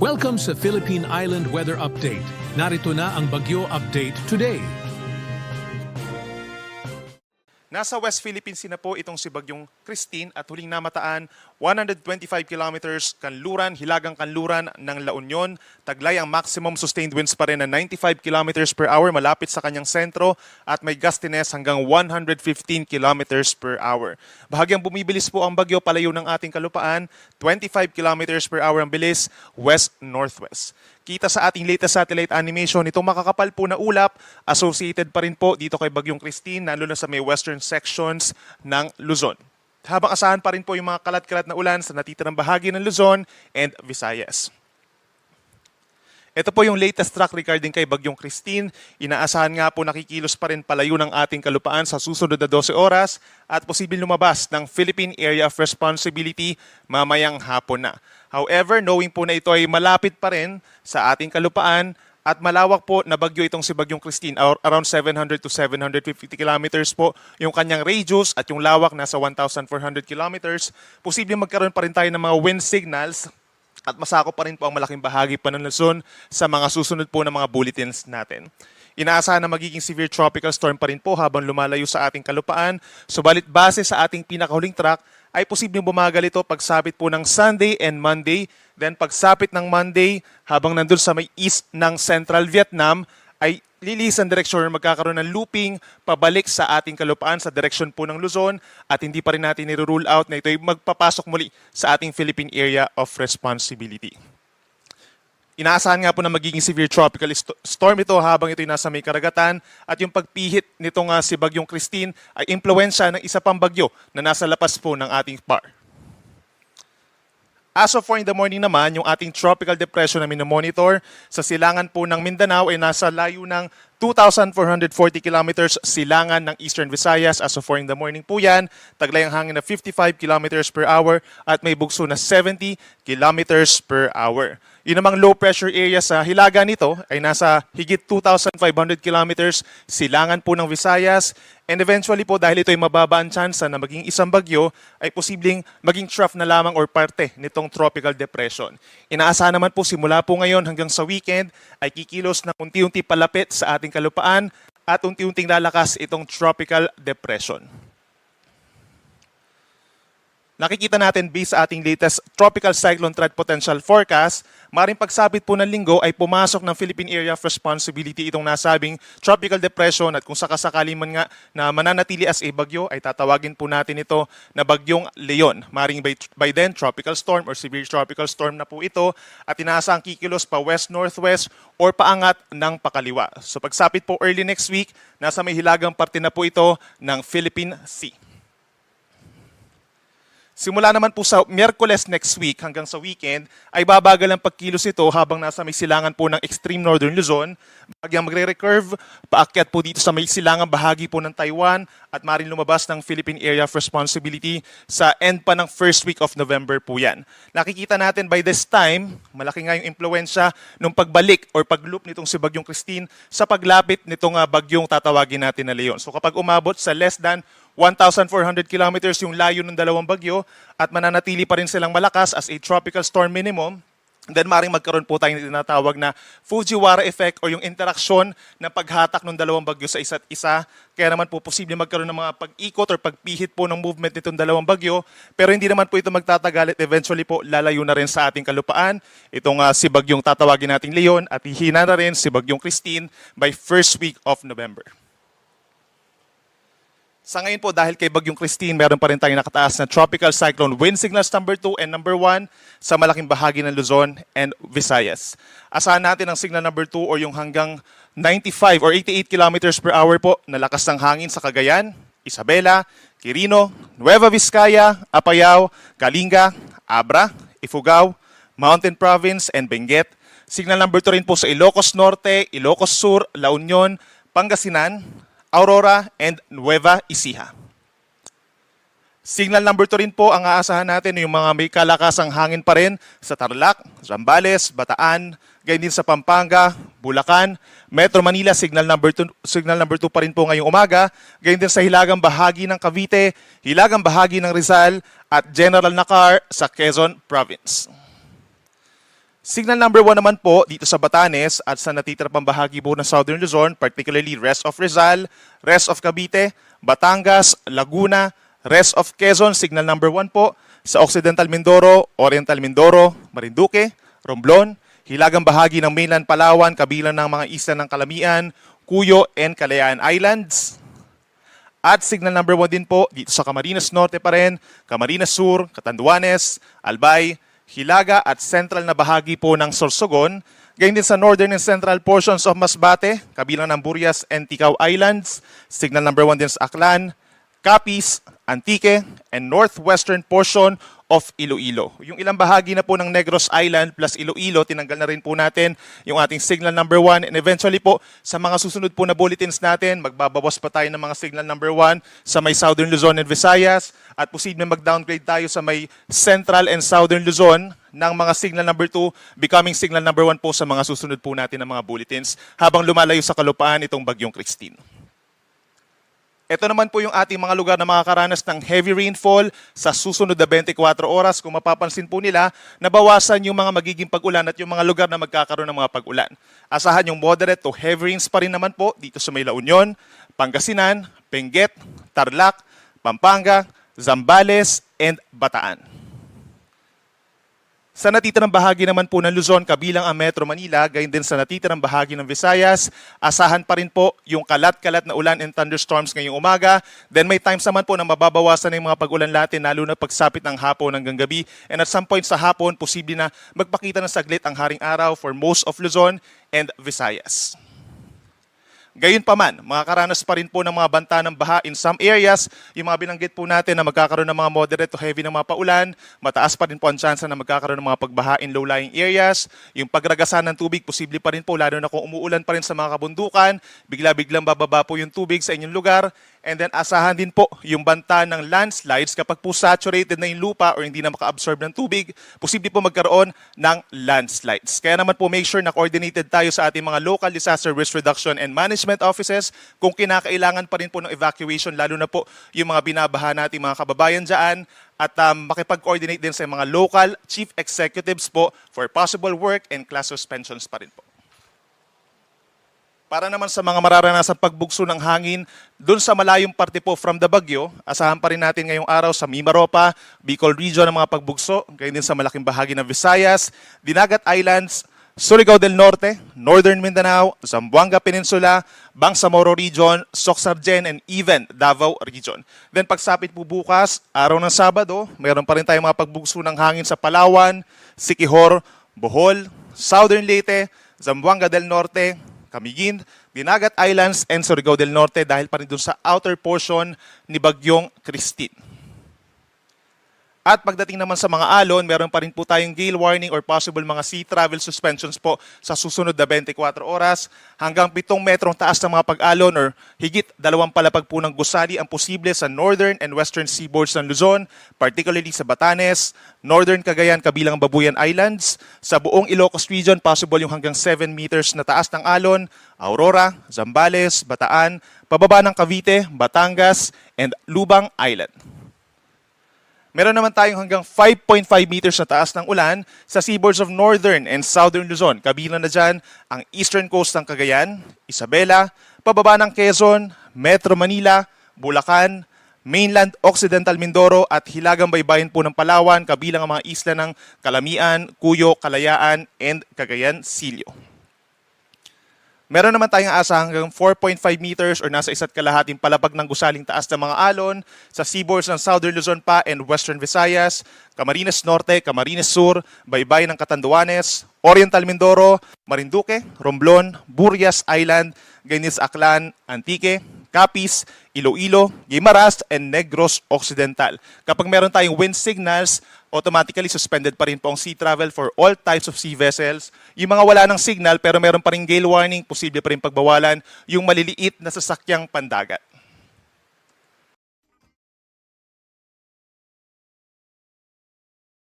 Welcome sa Philippine Island Weather Update. Narito na ang Bagyo Update today. Nasa West Philippines na po itong si Bagyong Christine at huling namataan 125 kilometers kanluran, hilagang kanluran ng La Union. Taglay ang maximum sustained winds pa rin na 95 kilometers per hour malapit sa kanyang sentro at may gustiness hanggang 115 kilometers per hour. Bahagyang bumibilis po ang bagyo palayo ng ating kalupaan, 25 kilometers per hour ang bilis, west-northwest. Kita sa ating latest satellite animation, itong makakapal po na ulap, associated pa rin po dito kay Bagyong Christine, lalo na sa may western sections ng Luzon. Habang asahan pa rin po yung mga kalat-kalat na ulan sa natitirang bahagi ng Luzon and Visayas. Ito po yung latest track regarding kay Bagyong Christine. Inaasahan nga po nakikilos pa rin palayo ng ating kalupaan sa susunod na 12 oras at posibleng lumabas ng Philippine Area of Responsibility mamayang hapon na. However, knowing po na ito ay malapit pa rin sa ating kalupaan at malawak po na bagyo itong si Bagyong Christine, around 700 to 750 kilometers po yung kanyang radius at yung lawak nasa 1,400 kilometers. Posibleng magkaroon pa rin tayo ng mga wind signals at masakop pa rin po ang malaking bahagi pa ng Luzon sa mga susunod po ng mga bulletins natin. Inaasahan na magiging severe tropical storm pa rin po habang lumalayo sa ating kalupaan. Subalit base sa ating pinakahuling track, ay posibleng bumagal ito pagsapit po ng Sunday and Monday. Then pagsapit ng Monday, habang nandun sa may east ng Central Vietnam, ay lilis ang direksyon na magkakaroon ng looping pabalik sa ating kalupaan sa direksyon po ng Luzon at hindi pa rin natin nire-rule out na ito ay magpapasok muli sa ating Philippine Area of Responsibility. Inaasahan nga po na magiging severe tropical storm ito habang ito'y nasa may karagatan at yung pagpihit nitong si Bagyong Christine ay impluwensya ng isa pang bagyo na nasa lapas po ng ating PAR. As of 4 in the morning naman, yung ating tropical depression na minomonitor sa silangan po ng Mindanao ay nasa layo ng 2,440 kilometers silangan ng Eastern Visayas. As of 4 in the morning po yan, taglay ang hangin na 55 kilometers per hour at may bugso na 70 kilometers per hour. Yun namang low pressure area sa hilaga nito ay nasa higit 2,500 kilometers silangan po ng Visayas. And eventually po dahil ito ay mababa ang tsansa na maging isang bagyo ay posibleng maging trough na lamang or parte nitong tropical depression. Inaasahan naman po simula po ngayon hanggang sa weekend ay kikilos na unti-unti palapit sa ating kalupaan at unti-unting lalakas itong tropical depression. Nakikita natin based sa ating latest Tropical Cyclone Threat Potential Forecast, maring pagsapit po ng linggo ay pumasok ng Philippine Area of Responsibility itong nasabing tropical depression at kung sakasakali man nga na mananatili as a bagyo ay tatawagin po natin ito na Bagyong Leon. Maring by then tropical storm or severe tropical storm na po ito at inaasahang kikilos pa west-northwest or paangat ng pakaliwa. So pagsapit po early next week, nasa may hilagang parte na po ito ng Philippine Sea. Simula naman po sa Miyerkules next week hanggang sa weekend ay babagal ang pagkilos ito habang nasa may silangan po ng extreme northern Luzon. Bagyang magre-recurve, paakyat po dito sa may silangan bahagi po ng Taiwan at maaaring lumabas ng Philippine Area of Responsibility sa end pa ng first week of November po yan. Nakikita natin by this time, malaki nga yung impluensya nung pagbalik or pagloop nitong si Bagyong Christine sa paglapit nitong bagyong tatawagin natin na Leon. So kapag umabot sa less than 1,400 kilometers yung layo ng dalawang bagyo at mananatili pa rin silang malakas as a tropical storm minimum, then maaaring magkaroon po tayong tinatawag na Fujiwara effect o yung interaksyon ng paghatak ng dalawang bagyo sa isa't isa. Kaya naman po posible magkaroon ng mga pag-ikot or pagpihit po ng movement nitong dalawang bagyo. Pero hindi naman po ito magtatagal at eventually po lalayo na rin sa ating kalupaan. Itong si bagyong tatawagin nating Leon at hihina na rin si Bagyong Christine by first week of November. Sa ngayon po, dahil kay Bagyong Christine, meron pa rin tayong nakataas na tropical cyclone wind signals number 2 and number 1 sa malaking bahagi ng Luzon and Visayas. Asahan natin ang signal number 2 o yung hanggang 95 or 88 kilometers per hour po na lakas ng hangin sa Cagayan, Isabela, Quirino, Nueva Vizcaya, Apayao, Kalinga, Abra, Ifugao, Mountain Province, and Benguet. Signal number 2 rin po sa Ilocos Norte, Ilocos Sur, La Union, Pangasinan, Aurora, and Nueva Ecija. Signal number 2 rin po ang aasahan natin yung mga may kalakasang hangin pa rin sa Tarlac, Zambales, Bataan, gayon din sa Pampanga, Bulacan, Metro Manila, signal number 2 pa rin po ngayong umaga, gayon din sa hilagang bahagi ng Cavite, hilagang bahagi ng Rizal, at General Nakar sa Quezon Province. Signal number 1 naman po dito sa Batanes at sa natitira pang bahagi po ng Southern Luzon, particularly rest of Rizal, rest of Cavite, Batangas, Laguna, rest of Quezon, signal number 1 po. Sa Occidental Mindoro, Oriental Mindoro, Marinduque, Romblon, hilagang bahagi ng mainland Palawan, kabilang ng mga isla ng Calamian, Cuyo, and Kalayaan Islands. At signal number 1 din po dito sa Camarines Norte pa rin, Camarines Sur, Catanduanes, Albay, Hilaga at central na bahagi po ng Sorsogon. Gayon din sa northern and central portions of Masbate, kabilang ng Burias and Ticao Islands. Signal number 1 din sa Aklan, Capiz, Antique, and northwestern portion of Iloilo. Yung ilang bahagi na po ng Negros Island plus Iloilo, tinanggal na rin po natin yung ating signal number 1. And eventually po, sa mga susunod po na bulletins natin, magbabawas pa tayo ng mga signal number 1 sa may Southern Luzon and Visayas at posibleng mag-downgrade tayo sa may Central and Southern Luzon ng mga signal number 2, becoming signal number 1 po sa mga susunod po natin ng mga bulletins habang lumalayo sa kalupaan itong Bagyong Christine. Ito naman po yung ating mga lugar na makakaranas ng heavy rainfall sa susunod na 24 oras. Kung mapapansin po nila, nabawasan yung mga magiging pag-ulan at yung mga lugar na magkakaroon ng mga pag-ulan. Asahan yung moderate to heavy rains pa rin naman po dito sa may La Union, Pangasinan, Benguet, Tarlac, Pampanga, Zambales, and Bataan. Sa natitirang bahagi naman po ng Luzon, kabilang ang Metro Manila, gayon din sa natitirang bahagi ng Visayas, asahan pa rin po yung kalat-kalat na ulan and thunderstorms ngayong umaga. Then may times naman po na mababawasan na yung mga pag-ulan natin, lalo na pagsapit ng hapon hanggang gabi. And at some point sa hapon, posible na magpakita ng saglit ang haring araw for most of Luzon and Visayas. Gayon pa man, makakaranas pa rin po ng mga banta ng baha in some areas. Yung mga binanggit po natin na magkakaroon ng mga moderate to heavy ng mga paulan, mataas pa rin po ang tsansa na magkakaroon ng mga pagbaha in low-lying areas. Yung pagragasan ng tubig, posible pa rin po, lalo na kung umuulan pa rin sa mga kabundukan, bigla-biglang bababa po yung tubig sa inyong lugar. And then asahan din po yung banta ng landslides kapag po saturated na yung lupa or hindi na maka-absorb ng tubig, posible po magkaroon ng landslides. Kaya naman po make sure na coordinated tayo sa ating mga local disaster risk reduction and management offices kung kinakailangan pa rin po ng evacuation, lalo na po yung mga binabaha nating mga kababayan dyan, at makipag-coordinate din sa mga local chief executives po for possible work and class suspensions pa rin po. Para naman sa mga mararanasang pagbugso ng hangin, dun sa malayong parte po from the Bagyo, asahan pa rin natin ngayong araw sa Mimaropa, Bicol Region ng mga pagbugso, gayon din sa malaking bahagi ng Visayas, Dinagat Islands, Surigao del Norte, Northern Mindanao, Zamboanga Peninsula, Bangsamoro Region, Soxargen, and even Davao Region. Then pagsapit po bukas, araw ng Sabado, mayroon pa rin tayong mga pagbugso ng hangin sa Palawan, Siquijor, Bohol, Southern Leyte, Zamboanga del Norte, Camiguin, Dinagat Islands, and Surigao del Norte dahil pa rin dun sa outer portion ni Bagyong Christine. At pagdating naman sa mga alon, meron pa rin po tayong gale warning or possible mga sea travel suspensions po sa susunod na 24 oras. Hanggang 7 metrong taas ng mga pag-alon or higit 2 palapag po ng gusali ang posible sa northern and western seaboards ng Luzon, particularly sa Batanes, northern Cagayan kabilang Babuyan Islands. Sa buong Ilocos Region, possible yung hanggang 7 meters na taas ng alon, Aurora, Zambales, Bataan, pababa ng Cavite, Batangas, and Lubang Island. Meron naman tayong hanggang 5.5 meters na taas ng ulan sa seaboards of northern and southern Luzon. Kabilang na dyan ang eastern coast ng Cagayan, Isabela, pababa ng Quezon, Metro Manila, Bulacan, mainland Occidental Mindoro at hilagang baybayin po ng Palawan, kabilang ang mga isla ng Calamian, Cuyo, Kalayaan, and Cagayan Silio. Meron naman tayong asa hanggang 4.5 meters or nasa 1.5 palapag ng gusaling taas ng mga alon sa seaboards ng Southern Luzon pa and Western Visayas, Camarines Norte, Camarines Sur, baybay ng Catanduanes, Oriental Mindoro, Marinduque, Romblon, Burias Island, Gaynes Aklan, Antique, Capiz, Iloilo, Guimaras, and Negros Occidental. Kapag meron tayong wind signals, automatically suspended pa rin po ang sea travel for all types of sea vessels. Yung mga wala ng signal pero meron pa rin gale warning, posible pa rin pagbawalan yung maliliit na sasakyang pandagat.